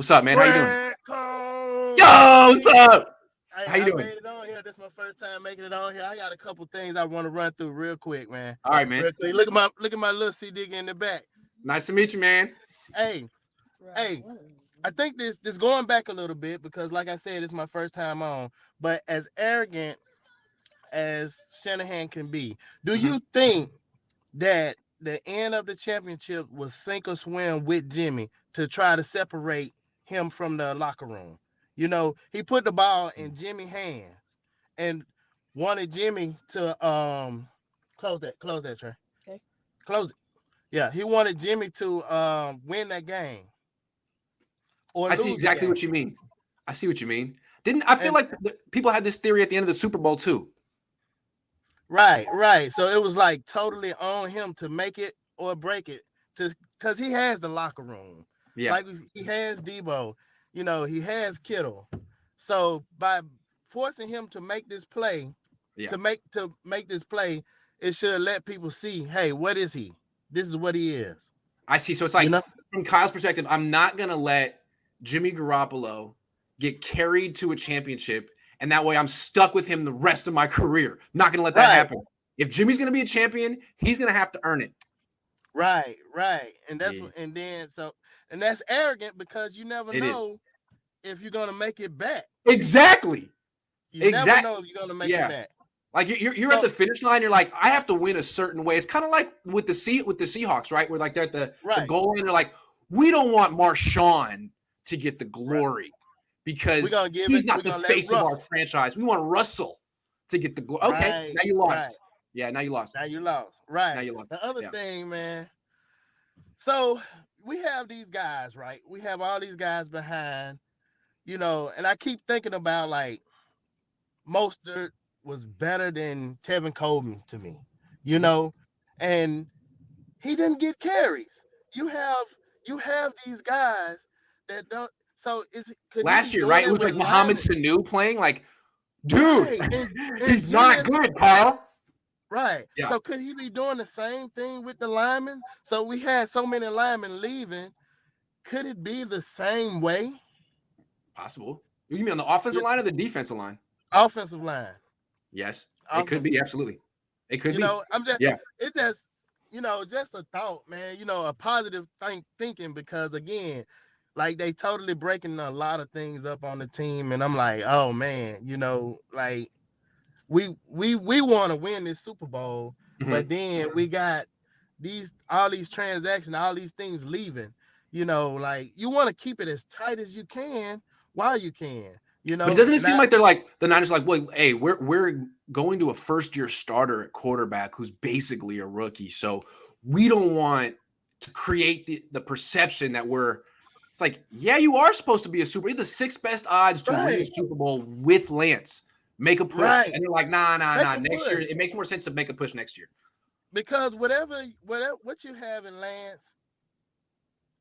What's up, man? How you doing? Grant Cohn, Yo, what's up? Hey, How you I doing? made it on here. This is my first time making it on here. I got a couple things I want to run through real quick, man. All right, man. Real quick. Look at my little CDiggy in the back. Nice to meet you, man. Hey, hey. I think this going back a little bit because, like I said, it's my first time on. But as arrogant as Shanahan can be, do Mm-hmm. you think that the end of the championship was sink or swim with Jimmy to try to separate him from the locker room? You know, he put the ball in Jimmy's hands and wanted Jimmy to close that Trey. Okay. Close it. Yeah, he wanted Jimmy to win that game or I see lose the exactly game. what you mean. I see what you mean. Didn't I feel And like people had this theory at the end of the Super Bowl too? right. So it was like totally on him to make it or break it to because he has the locker room. Yeah. Like he has Debo, you know, he has Kittle. So by forcing him to make this play, Yeah. to make this play, it should let people see, hey, what is he? This is what he is. I see. So it's You like know? from Kyle's perspective, I'm not gonna let Jimmy Garoppolo get carried to a championship, and that way I'm stuck with him the rest of my career. Not gonna let that Right. happen. If Jimmy's gonna be a champion, he's gonna have to earn it. Right. And that's Yeah. what and that's arrogant because you never It is. know if you're gonna make it back. Exactly. You never know if you're gonna make it back. Like you're at the finish line. You're like, I have to win a certain way. It's kind of like with the Seahawks, right? Where like they're at the goal line. They're like, we don't want Marshawn to get the glory because he's not the face of our franchise. We want Russell to get the glory. Okay, now you lost. Right. Yeah, now you lost. Right. Now you lost. The other thing, man. So we have these guys, right? We have all these guys behind, you know, and I keep thinking about like Mostert was better than Tevin Coleman to me, you know, and he didn't get carries. You have these guys that don't. So Last year, right? It was like Mohamed Sanu playing. Like, dude, right. and he's not good, Kyle. Right. Yeah. So could he be doing the same thing with the linemen? So we had so many linemen leaving. Could it be the same way? Possible. You mean on the offensive line or the defensive line? Offensive line. Yes, it could be. Absolutely, it could be. You know, yeah. It's just, you know, just a thought, man. You know, a positive thinking because again, like they totally breaking a lot of things up on the team, and I'm like, oh man, you know, like we want to win this Super Bowl, but then we got all these transactions, all these things leaving. You know, like you want to keep it as tight as you can while you can. You know, but doesn't it seem like they're like the Niners? Like, well, hey, we're going to a first-year starter at quarterback who's basically a rookie, so we don't want to create the perception that we're. It's like, yeah, you are supposed to be a Super. You're the sixth best odds to win a Super Bowl with Lance. Make a push, and they're like, nah. Next year, it makes more sense to make a push next year. Because what you have in Lance,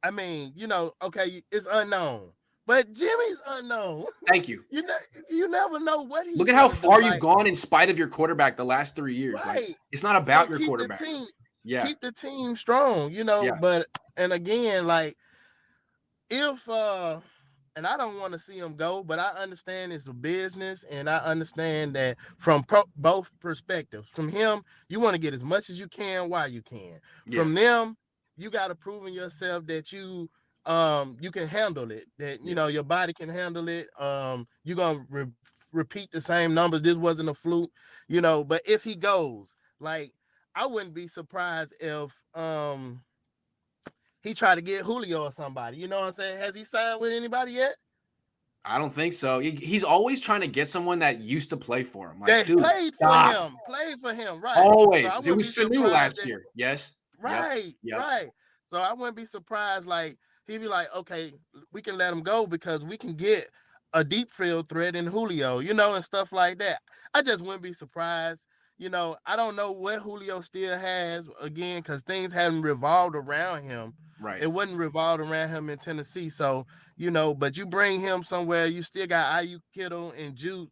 I mean, you know, okay, it's unknown. But Jimmy's unknown. Thank you. You never know what he's. Look at how far you've gone in spite of your quarterback the last 3 years. Right. Like, it's not about your quarterback. Keep the team strong, you know. Yeah. But and again, like if and I don't want to see him go, but I understand it's a business, and I understand that from both perspectives. From him, you want to get as much as you can while you can. Yeah. From them, you got to prove in yourself that you can handle it, that you know your body can handle it. You're gonna repeat the same numbers. This wasn't a fluke, you know. But if he goes, like, I wouldn't be surprised if he tried to get Julio or somebody. You know what I'm saying? Has he signed with anybody yet? I don't think so. He's always trying to get someone that used to play for him. Like, that dude, played for him, right? Always. So it was Sanu last year. Yes. Right. Yep. Right. So I wouldn't be surprised. Like, he'd be like, okay, we can let him go because we can get a deep field threat in Julio, you know, and stuff like that. I just wouldn't be surprised. You know, I don't know what Julio still has, again, because things haven't revolved around him. Right. It wasn't revolved around him in Tennessee. So, you know, but you bring him somewhere, you still got IU, Kittle, and Juice,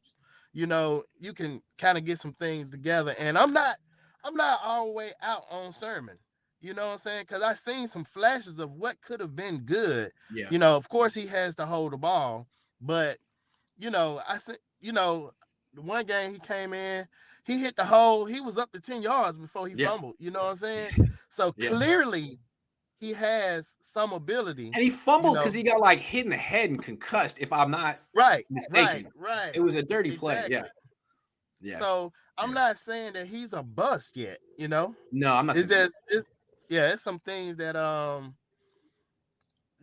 you know, you can kind of get some things together. And I'm not all the way out on Sermon. You know what I'm saying? Because I seen some flashes of what could have been good. Yeah. You know, of course he has to hold the ball, but I said, the one game he came in, he hit the hole. He was up to 10 yards before he fumbled. You know what I'm saying? So clearly he has some ability. And he fumbled because he got like hit in the head and concussed, if I'm not mistaken. Right. It was a dirty play. Yeah. So I'm not saying that he's a bust yet, No, I'm not saying it's some things that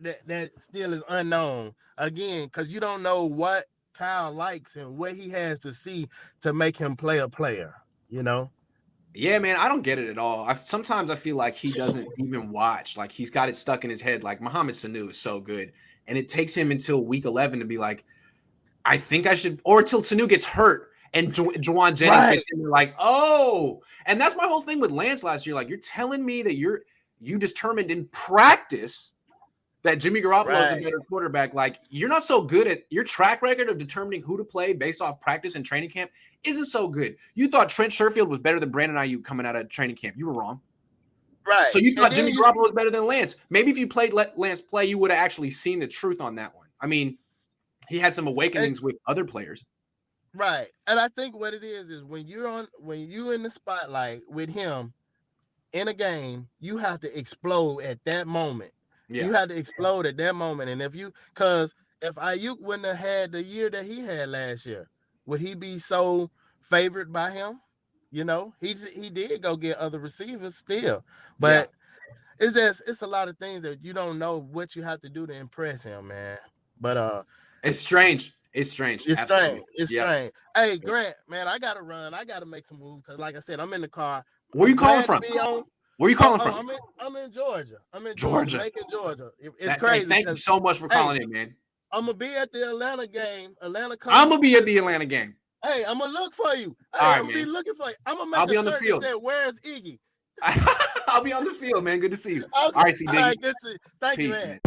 that still is unknown. Again, because you don't know what Kyle likes and what he has to see to make him play a player, Yeah, man, I don't get it at all. Sometimes I feel like he doesn't even watch. Like he's got it stuck in his head. Like Mohamed Sanu is so good. And it takes him until week 11 to be like, I think I should, or until Sanu gets hurt and Juwan Jennings gets in, like, oh. And that's my whole thing with Lance last year. Like, you're telling me that you determined in practice that Jimmy Garoppolo is a better quarterback. Like, you're not so good at your track record of determining who to play based off practice and training camp isn't so good. You thought Trent Sherfield was better than Brandon Ayuk coming out of training camp. You were wrong. Right. So you thought Jimmy Garoppolo was better than Lance. Maybe if you let Lance play, you would have actually seen the truth on that one. I mean, he had some awakenings with other players. Right. And I think what it is when you're in the spotlight with him in a game, you have to explode at that moment. Yeah. You have to explode at that moment. And if Ayuk wouldn't have had the year that he had last year, would he be so favored by him? He did go get other receivers still. But it's a lot of things that you don't know what you have to do to impress him, man. But it's strange. It's strange. It's strange. It's strange. Hey, Grant, man, I gotta run. I gotta make some moves because, like I said, I'm in the car. Where you calling from? Where you calling from? I'm in Georgia. I'm in Georgia. Macon, Georgia. It's crazy. Thank you so much for calling in, man. I'm gonna be at the Atlanta game. I'm gonna be at the Atlanta game. Hey, I'm gonna look for you. Hey, all right, I'm gonna be looking for you. I'm gonna I'll be on the field. That said, where's Iggy? I'll be on the field, man. Good to see you. Okay. All right, CDiggy. All right, good to see you. Thank you, man.